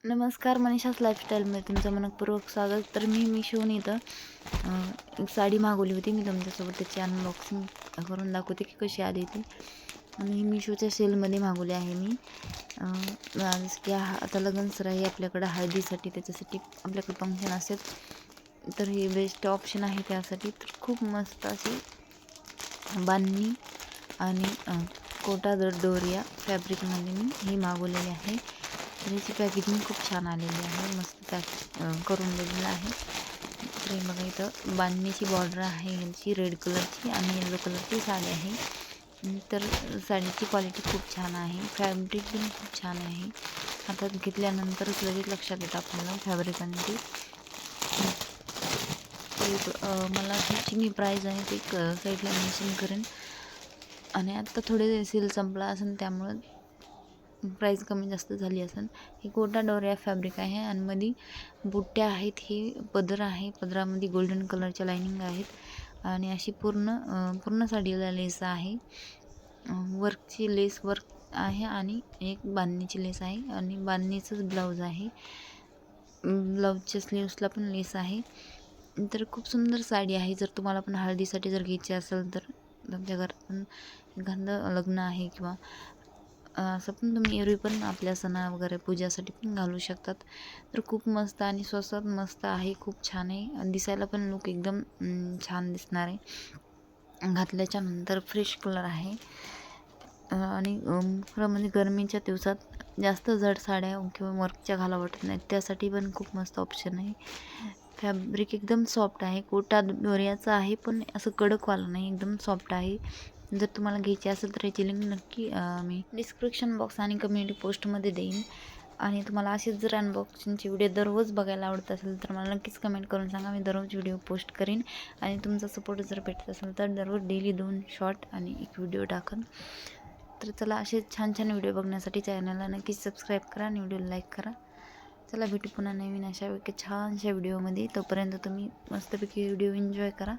नमस्कार, मनीषाच लाईफस्टाईलमध्ये तुमचं मनपूर्वक स्वागत. तर मी मिशोहून इथं एक साडी मागवली होती. मी तुमच्यासोबत त्याची अनबॉक्सिंग करून दाखवते की कशी आली ती. आणि मिशोच्या सेलमध्ये मागवली आहे मी. जसं की आता लग्नसराई आहे आपल्याकडं हळदीसाठी, त्याच्यासाठी आपल्याकडे फंक्शन असेल तर हे बेस्ट ऑप्शन आहे त्यासाठी. तर खूप मस्त अशी बांधणी आणि कोटा डोरिया फॅब्रिकमध्ये मी ही मागवलेली आहे. तर याची पॅकेजिंग खूप छान आलेली आहे, मस्त पॅक करून दिलेलं आहे. तर हे बघा, इथं बांधणीची बॉर्डर आहे यांची रेड कलरची आणि येलो कलरची साडी आहे. तर साडीची क्वालिटी खूप छान आहे, फॅब्रिक पण खूप छान आहे. हातात घेतल्यानंतरच लगेच लक्षात येतं आपल्याला फॅब्रिक आणि ती. मला ह्याची मी प्राईज आहे ते साईडला मेन्शन करेन. आणि आत्ता थोडे सेल संपला असेल त्यामुळं प्राईस कमी जास्त झाली असेल. ही कोटा डोरिया फॅब्रिक आहे आणि मध्ये बुट्ट्या आहेत. ही पदर आहे, पदरामध्ये गोल्डन कलरच्या लाईनिंग आहेत आणि अशी पूर्ण साडीला लेस आहे. वर्कची लेस वर्क आहे आणि एक बांधणीची लेस आहे आणि बांधणीचंच ब्लाऊज आहे. ब्लाऊजच्या स्लीव्सला पण लेस आहे. तर खूप सुंदर साडी आहे. जर तुम्हाला पण हळदीसाठी जर घ्यायची असेल तर तुमच्या घरात पण एखादं लग्न आहे किंवा असं पण तुम्ही एरवी पण आपल्या सणा वगैरे पूजासाठी पण घालू शकतात. तर खूप मस्त आणि स्वस्तात मस्त आहे, खूप छान आहे आणि दिसायला पण लुक एकदम छान दिसणार आहे. घातल्याच्या नंतर फ्रेश कलर आहे आणि खरं म्हणजे गरमीच्या दिवसात जास्त जड साड्या किंवा वर्कच्या घाला वाटत नाहीत, त्यासाठी पण खूप मस्त ऑप्शन आहे. फॅब्रिक एकदम सॉफ्ट आहे, कोटा दोऱ्याचं आहे पण असं कडकवालं नाही, एकदम सॉफ्ट आहे. जर तुम्हाला घ्यायची असेल तर याची लिंक नक्की मी डिस्क्रिप्शन बॉक्स आणि कम्युनिटी पोस्टमध्ये देईन. आणि तुम्हाला असेच जर अनबॉक्सिंगचे व्हिडिओ दररोज बघायला आवडत असेल तर मला नक्कीच कमेंट करून सांगा, मी दररोज व्हिडिओ पोस्ट करीन. आणि तुमचा सपोर्ट जर भेटत असेल तर दररोज डेली 2 शॉर्ट आणि एक व्हिडिओ टाकन. तर चला, असे छान छान व्हिडिओ बघण्यासाठी चॅनलला नक्कीच सबस्क्राईब करा आणि व्हिडिओला लाईक करा. चला, भेटू पुन्हा नवीन अशा छानशा व्हिडिओमध्ये. तोपर्यंत तुम्ही मस्तपैकी व्हिडिओ एन्जॉय करा.